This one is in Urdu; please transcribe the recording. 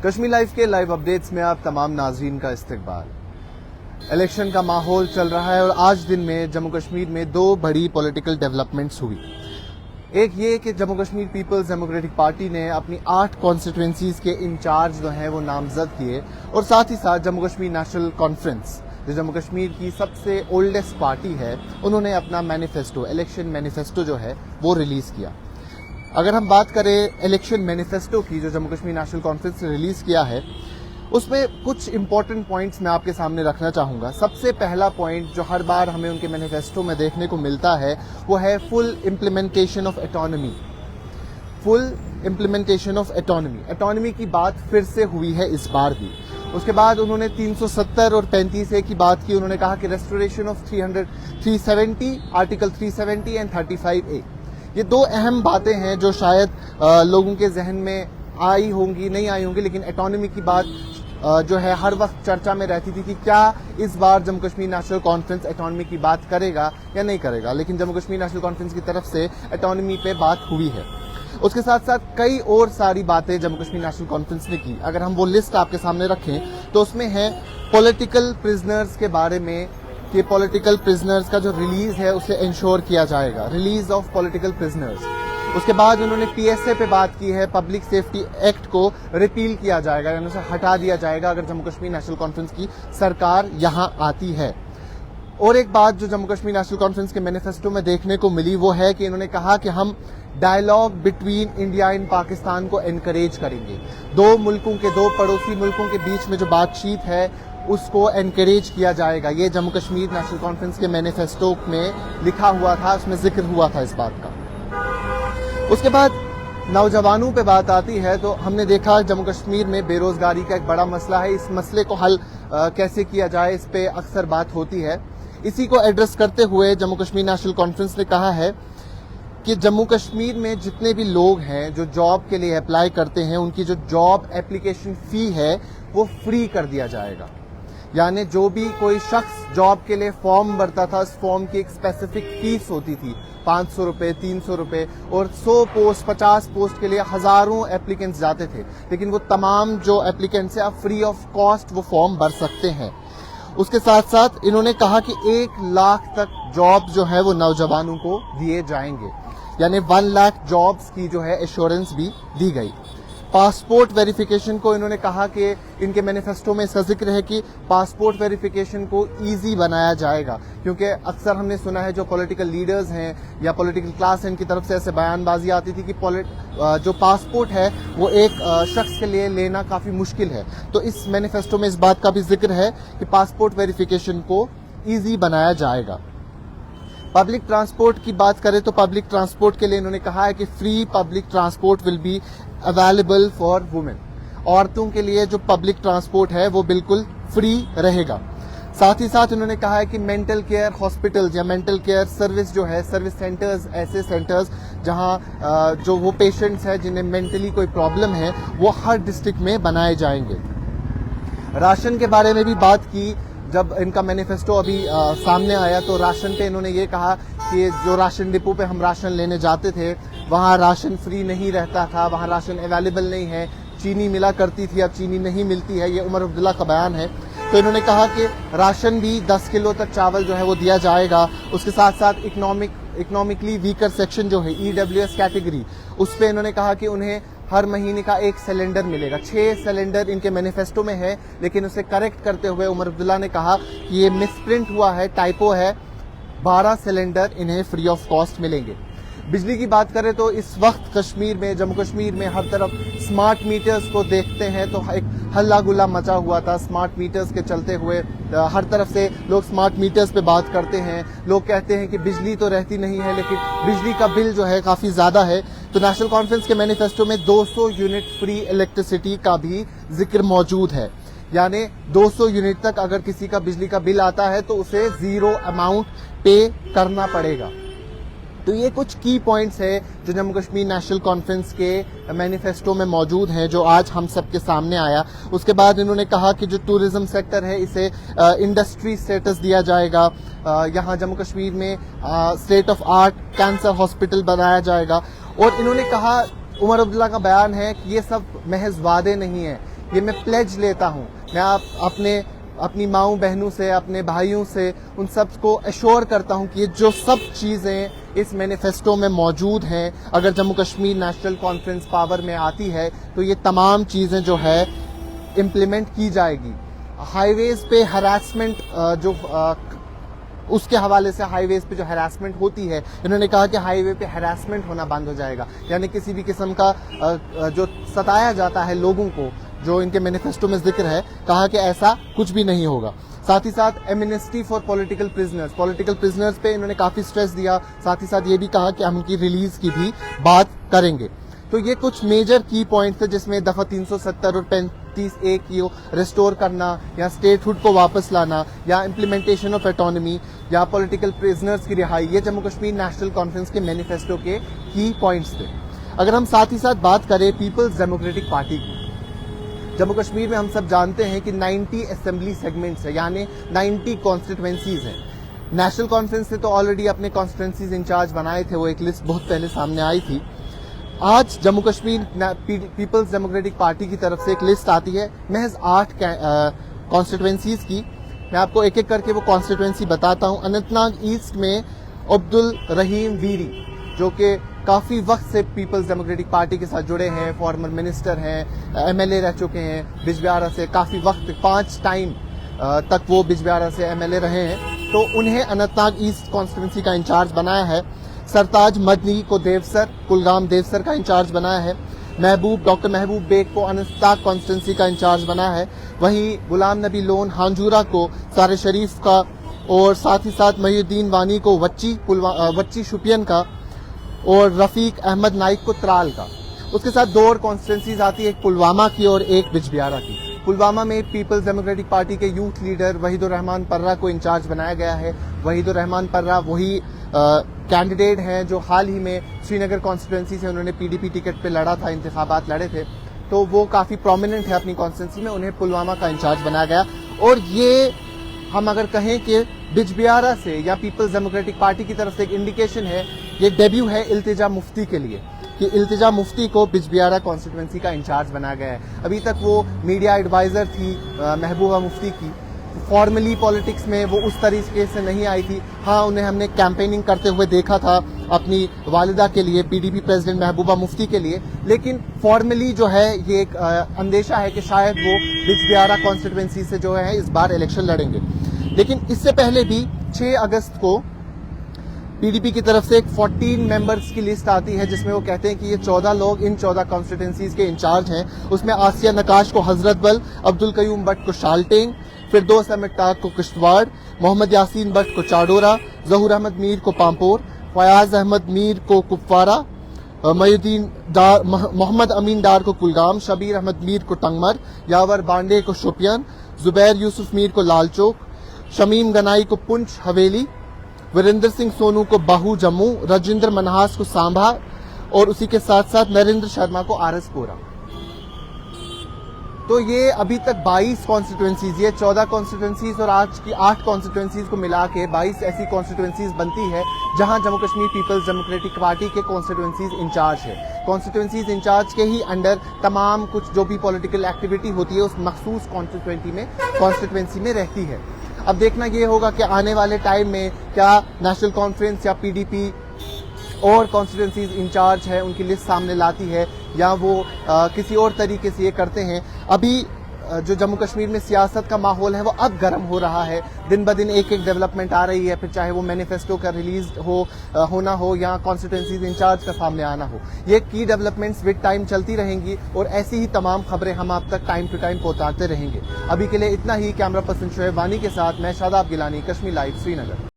کشمیر لائف کے لائیو اپڈیٹس میں آپ تمام ناظرین کا استقبال۔ الیکشن کا ماحول چل رہا ہے اور آج دن میں جموں کشمیر میں دو بڑی پولیٹیکل ڈیولپمنٹس ہوئی۔ ایک یہ کہ جموں کشمیر پیپلز ڈیموکریٹک پارٹی نے اپنی 8 کانسٹیٹوئنسیز کے انچارج جو ہیں وہ نامزد کیے، اور ساتھ ہی ساتھ جموں کشمیر نیشنل کانفرنس جو جموں کشمیر کی سب سے اولڈسٹ پارٹی ہے، انہوں نے اپنا مینیفیسٹو، الیکشن مینیفیسٹو جو ہے وہ ریلیز کیا۔ اگر ہم بات کریں الیکشن مینیفیسٹو کی جو جموں کشمیر نیشنل کانفرنس نے ریلیز کیا ہے، اس میں کچھ امپورٹنٹ پوائنٹس میں آپ کے سامنے رکھنا چاہوں گا۔ سب سے پہلا پوائنٹ جو ہر بار ہمیں ان کے مینیفیسٹو میں دیکھنے کو ملتا ہے وہ ہے full implementation of autonomy. Full implementation of autonomy, autonomy کی بات پھر سے ہوئی ہے اس بار بھی۔ اس کے بعد انہوں نے 370 اور 35A کی بات کی، انہوں نے کہا کہ restoration of 370، article 370 and 35A، یہ دو اہم باتیں ہیں جو شاید لوگوں کے ذہن میں آئی ہوں گی، نہیں آئی ہوں گی، لیکن اٹانومی کی بات جو ہے ہر وقت چرچا میں رہتی تھی کہ کیا اس بار Jammu Kashmir national conference autonomy کی بات کرے گا یا نہیں کرے گا، لیکن جموں کشمیر نیشنل کانفرنس کی طرف سے اٹانومی پہ بات ہوئی ہے۔ اس کے ساتھ ساتھ کئی اور ساری باتیں جموں کشمیر نیشنل کانفرنس نے کی۔ اگر ہم وہ لسٹ آپ کے سامنے رکھیں تو اس میں ہے پولیٹیکل پرزنرز کے بارے میں کہ پولیٹیکل پرزنرز کا جو ریلیز ہے اسے انشور کیا جائے گا، ریلیز آف پولیٹیکل پرزنرز۔ اس کے بعد انہوں نے PSA پہ بات کی ہے، پبلک سیفٹی ایکٹ کو ریپیل کیا جائے گا، یعنی اسے ہٹا دیا جائے گا اگر جموں کشمیر نیشنل کانفرنس کی سرکار یہاں آتی ہے۔ اور ایک بات جو جموں کشمیر نیشنل کانفرنس کے مینیفیسٹو میں دیکھنے کو ملی وہ ہے کہ انہوں نے کہا کہ ہم dialogue between India and Pakistan کو انکریج کریں گے۔ دو ملکوں کے، دو پڑوسی ملکوں کے بیچ میں جو بات چیت ہے اس کو انکریج کیا جائے گا۔ یہ جموں کشمیر نیشنل کانفرنس کے مینیفیسٹو میں لکھا ہوا تھا، اس میں ذکر ہوا تھا اس بات کا۔ اس کے بعد نوجوانوں پہ بات آتی ہے تو ہم نے دیکھا جموں کشمیر میں بے روزگاری کا ایک بڑا مسئلہ ہے، اس مسئلے کو حل کیسے کیا جائے اس پہ اکثر بات ہوتی ہے۔ اسی کو ایڈریس کرتے ہوئے جموں کشمیر نیشنل کانفرنس نے کہا ہے کہ جموں کشمیر میں جتنے بھی لوگ ہیں جو جاب کے لیے اپلائی کرتے ہیں، ان کی جو جاب اپلیکیشن فی ہے وہ فری کر دیا جائے گا۔ یعنی جو بھی کوئی شخص جاب کے لیے فارم بھرتا تھا، اس فارم کی ایک اسپیسیفک فیس ہوتی تھی، 500 روپے، 300 روپے، اور 100 پوسٹ، 50 پوسٹ کے لیے ہزاروں اپلیکینٹس جاتے تھے، لیکن وہ تمام جو اپلیکینٹس ہیں اب فری آف کاسٹ وہ فارم بھر سکتے ہیں۔ اس کے ساتھ ساتھ انہوں نے کہا کہ 1 لاکھ تک جاب جو ہے وہ نوجوانوں کو دیے جائیں گے، یعنی 1 لاکھ جابز کی جو ہے ایشورنس بھی دی گئی۔ پاسپورٹ ویریفیکیشن کو انہوں نے کہا کہ ان کے مینیفیسٹو میں اس کا ذکر ہے کہ پاسپورٹ ویریفیکیشن کو ایزی بنایا جائے گا، کیونکہ اکثر ہم نے سنا ہے جو پولیٹیکل لیڈرز ہیں یا پولیٹیکل کلاس ان کی طرف سے ایسے بیان بازی آتی تھی کہ جو پاسپورٹ ہے وہ ایک شخص کے لیے لینا کافی مشکل ہے، تو اس مینیفیسٹو میں اس بات کا بھی ذکر ہے کہ پاسپورٹ ویریفیکیشن کو ایزی بنایا جائے گا۔ پبلک ٹرانسپورٹ کی بات کریں تو پبلک ٹرانسپورٹ کے لیے انہوں نے کہا ہے کہ free public transport will be available for women, عورتوں کے لیے جو پبلک ٹرانسپورٹ ہے وہ بالکل فری رہے گا۔ ساتھ ہی ساتھ انہوں نے کہا ہے کہ مینٹل کیئر ہاسپٹلز یا مینٹل کیئر سروس جو ہے، سروس سینٹرز، ایسے سینٹرز جہاں جو وہ پیشنٹس ہیں جنہیں مینٹلی کوئی پرابلم ہے وہ ہر ڈسٹرکٹ میں بنائے جائیں گے۔ راشن کے بارے میں بھی بات کی، جب ان کا مینیفیسٹو ابھی سامنے آیا تو راشن پہ انہوں نے یہ کہا کہ جو راشن ڈپو پہ ہم راشن لینے جاتے تھے وہاں راشن فری نہیں رہتا تھا، وہاں راشن اویلیبل نہیں ہے، چینی ملا کرتی تھی اب چینی نہیں ملتی ہے، یہ عمر عبداللہ کا بیان ہے۔ تو انہوں نے کہا کہ راشن بھی 10 کلو تک چاول جو ہے وہ دیا جائے گا۔ اس کے ساتھ ساتھ اکنامکلی ویکر سیکشن جو ہے EWS کیٹیگری، اس پہ انہوں نے کہا کہ انہیں ہر مہینے کا 1 سلنڈر ملے گا۔ 6 سلنڈر ان کے مینیفیسٹو میں ہے، لیکن اسے کریکٹ کرتے ہوئے عمر عبداللہ نے کہا کہ یہ مس پرنٹ ہوا ہے، ٹائپو ہے، 12 سلنڈر انہیں فری آف کاسٹ ملیں گے۔ بجلی کی بات کریں تو اس وقت کشمیر میں، جموں کشمیر میں ہر طرف سمارٹ میٹرز کو دیکھتے ہیں تو ایک ہلا گلا مچا ہوا تھا سمارٹ میٹرز کے چلتے ہوئے، ہر طرف سے لوگ سمارٹ میٹرز پہ بات کرتے ہیں، لوگ کہتے ہیں کہ بجلی تو رہتی نہیں ہے لیکن بجلی کا بل جو ہے کافی زیادہ ہے۔ تو نیشنل کانفرنس کے مینیفیسٹو میں 200 یونٹ فری الیکٹریسٹی کا بھی ذکر موجود ہے، یعنی 200 یونٹ تک اگر کسی کا بجلی کا بل آتا ہے تو اسے 0 اماؤنٹ پے کرنا پڑے گا۔ تو یہ کچھ کی پوائنٹس ہیں جو جموں کشمیر نیشنل کانفرنس کے مینیفیسٹو میں موجود ہیں جو آج ہم سب کے سامنے آیا۔ اس کے بعد انہوں نے کہا کہ جو ٹورزم سیکٹر ہے اسے انڈسٹری سٹیٹس دیا جائے گا، یہاں جموں کشمیر میں state of art cancer hospital بنایا جائے گا، اور انہوں نے کہا، عمر عبداللہ کا بیان ہے کہ یہ سب محض وعدے نہیں ہیں، یہ میں پلیج لیتا ہوں، میں اپنی ماؤں بہنوں سے، اپنے بھائیوں سے، ان سب کو ایشور کرتا ہوں کہ یہ جو سب چیزیں اس مینیفیسٹو میں موجود ہیں، اگر Jammu Kashmir national conference power میں آتی ہے تو یہ تمام چیزیں جو ہے امپلیمنٹ کی جائے گی۔ ہائی ویز پہ ہراسمنٹ جو اس کے حوالے سے ہائی ویز پہ جو ہراسمنٹ ہوتی ہے، انہوں نے کہا کہ ہائی وے پہ ہراسمنٹ ہونا بند ہو جائے گا، یعنی کسی بھی قسم کا جو ستایا جاتا ہے لوگوں کو، جو ان کے مینیفیسٹو میں ذکر ہے، کہا کہ ایسا کچھ بھی نہیں ہوگا۔ ساتھ ہی ساتھ ایمنسٹی فار پولیٹیکل پرزنرز پہ انہوں نے کافی سٹریس دیا، ساتھ ہی ساتھ یہ بھی کہا کہ ہم ان کی ریلیز کی بھی بات کریں گے۔ تو یہ کچھ میجر کی پوائنٹس تھے جس میں دفعہ 370 اور 35A کی ریسٹور کرنا، یا اسٹیٹ ہوڈ کو واپس لانا، یا امپلیمنٹیشن آف اٹانومی، یا پولیٹیکل پرزنرز کی رہائی، یہ جموں کشمیر نیشنل کانفرنس کے مینیفیسٹو کے کی پوائنٹس تھے۔ اگر ہم ساتھ ہی ساتھ بات کریں پیپلز ڈیموکریٹک پارٹی کی، جموں کشمیر میں ہم سب جانتے ہیں کہ 90 اسمبلی سیگمنٹس ہیں، یعنی 90 کانسٹیٹوینسیز ہیں۔ نیشنل کانفرنس نے تو آلریڈی اپنے کانسٹیٹوینسیز انچارج بنائے تھے، وہ ایک لسٹ بہت پہلے سامنے آئی تھی۔ آج جموں کشمیر پیپلز ڈیموکریٹک پارٹی کی طرف سے ایک لسٹ آتی ہے محض 8 کانسٹیٹوینسیز کی۔ میں آپ کو ایک ایک کر کے وہ کانسٹیٹوینسی بتاتا ہوں۔ اننت ناگ ایسٹ میں عبد الرحیم ویری، جو کہ کافی وقت سے پیپلز ڈیموکریٹک پارٹی کے ساتھ جڑے ہیں، فارمر منسٹر ہیں، MLA رہ چکے ہیں بجبیارا سے، کافی وقت 5 ٹائم تک وہ بجبیارا سے MLA رہے ہیں، تو انہیں اننت ناگ ایسٹ کانسٹیٹوینسی کا انچارج بنایا ہے۔ سرتاج مدنی کو دیوسر، کلگام دیوسر کا انچارج بنایا ہے۔ ڈاکٹر محبوب بیگ کو اننت ناگ کانسٹیٹوینسی کا انچارج بنایا ہے۔ وہیں غلام نبی لون ہانجورا کو سار شریف کا، اور ساتھ ہی ساتھ محی الدین وانی کو وچی شوپین کا، اور رفیق احمد نائک کو ترال کا۔ اس کے ساتھ 2 اور کانسٹیٹوینسیز آتی ہے، ایک پلوامہ کی اور ایک بجبیارا کی۔ پلوامہ میں پیپلز ڈیموکریٹک پارٹی کے یوتھ لیڈر وحید الرحمان پرہ کو انچارج بنایا گیا ہے۔ وحید الرحمان پرہ وہی کینڈیڈیٹ ہیں جو حال ہی میں سری نگر کانسٹیٹوینسی سے انہوں نے PDP ٹکٹ پہ لڑا تھا، انتخابات لڑے تھے، تو وہ کافی پرومیننٹ ہے اپنی کانسٹیٹوینسی میں، انہیں پلوامہ کا انچارج بنایا گیا۔ اور یہ ہم اگر کہیں کہ بجبیارا سے یا پیپلز ڈیموکریٹک پارٹی کی طرف سے ایک انڈیکیشن ہے، یہ ڈیبیو ہے التجا مفتی کے لیے، کہ التجا مفتی کو بجبیارا کانسٹیٹوینسی کا انچارج بنایا گیا ہے۔ ابھی تک وہ میڈیا ایڈوائزر تھی محبوبہ مفتی کی، فارملی پالیٹکس میں وہ اس طریقے سے نہیں آئی تھی۔ ہاں، انہیں ہم نے کیمپیننگ کرتے ہوئے دیکھا تھا اپنی والدہ کے لیے، PDP پریزیڈنٹ محبوبہ مفتی کے لیے، لیکن فارملی جو ہے یہ ایک اندیشہ ہے کہ شاید وہ بجبیارا کانسٹیٹوینسی سے جو ہے اس بار الیکشن لڑیں گے۔ لیکن اس سے پہلے بھی 6 اگست کو PDP کی طرف سے ایک 14 ممبرز کی لسٹ آتی ہے، جس میں وہ کہتے ہیں کہ یہ 14 لوگ ان 14 کانسٹیٹوینسیز کے انچارج ہیں۔ اس میں آسیہ نقاش کو حضرت بل، عبد القیوم بٹ کو شالٹینگ، فردوس احمد ٹاک کو کشتواڑ، محمد یاسین بٹ کو چاڈورا، ظہور احمد میر کو پامپور، فیاض احمد میر کو کپوارہ، محمد امین ڈار کو کلگام، شبیر احمد میر کو ٹنگمر، یاور بانڈے کو شوپین، زبیر یوسف میر کو لال چوک، شمیم گنائی کو پنچ حویلی، وریندر سنگھ سونو کو باہو جموں، رجندر منہاس کو سانبھا، اور اسی کے ساتھ ساتھ نریندر شرما کو RS پورہ۔ تو یہ ابھی تک 22 کانسٹیٹوینسیز، یہ 14 کانسٹیٹوینسیز اور آج کی 8 کانسٹیٹوینسیز کو ملا کے 22 ایسی کانسٹیٹوینسیز بنتی ہے جہاں جموں کشمیر پیپلز ڈیموکریٹک پارٹی کے کانسٹیٹوینسیز انچارج ہے۔ کانسٹیٹوینسیز انچارج کے ہی انڈر تمام کچھ جو بھی پولیٹیکل ایکٹیویٹی ہوتی ہے اس مخصوص کانسٹیٹوینسی میں رہتی ہے۔ اب دیکھنا یہ ہوگا کہ آنے والے ٹائم میں کیا نیشنل کانفرنس یا PDP اور کانسٹیٹوینسیز انچارج ہے ان کی لسٹ سامنے لاتی ہے، یا وہ کسی اور طریقے سے یہ کرتے ہیں۔ ابھی جو جموں کشمیر میں سیاست کا ماحول ہے وہ اب گرم ہو رہا ہے، دن بدن ایک ڈیولپمنٹ آ رہی ہے، پھر چاہے وہ مینیفیسٹو کا ریلیز ہونا ہو یا کانسٹیٹوینسیز انچارج کا سامنے آنا ہو، یہ کی ڈیولپمنٹس ود ٹائم چلتی رہیں گی، اور ایسی ہی تمام خبریں ہم آپ تک ٹائم ٹو ٹائم پہنچاتے رہیں گے۔ ابھی کے لیے اتنا ہی۔ کیمرہ پرسن شعیب وانی کے ساتھ میں شاداب گیلانی، کشمیر لائیو، سری نگر۔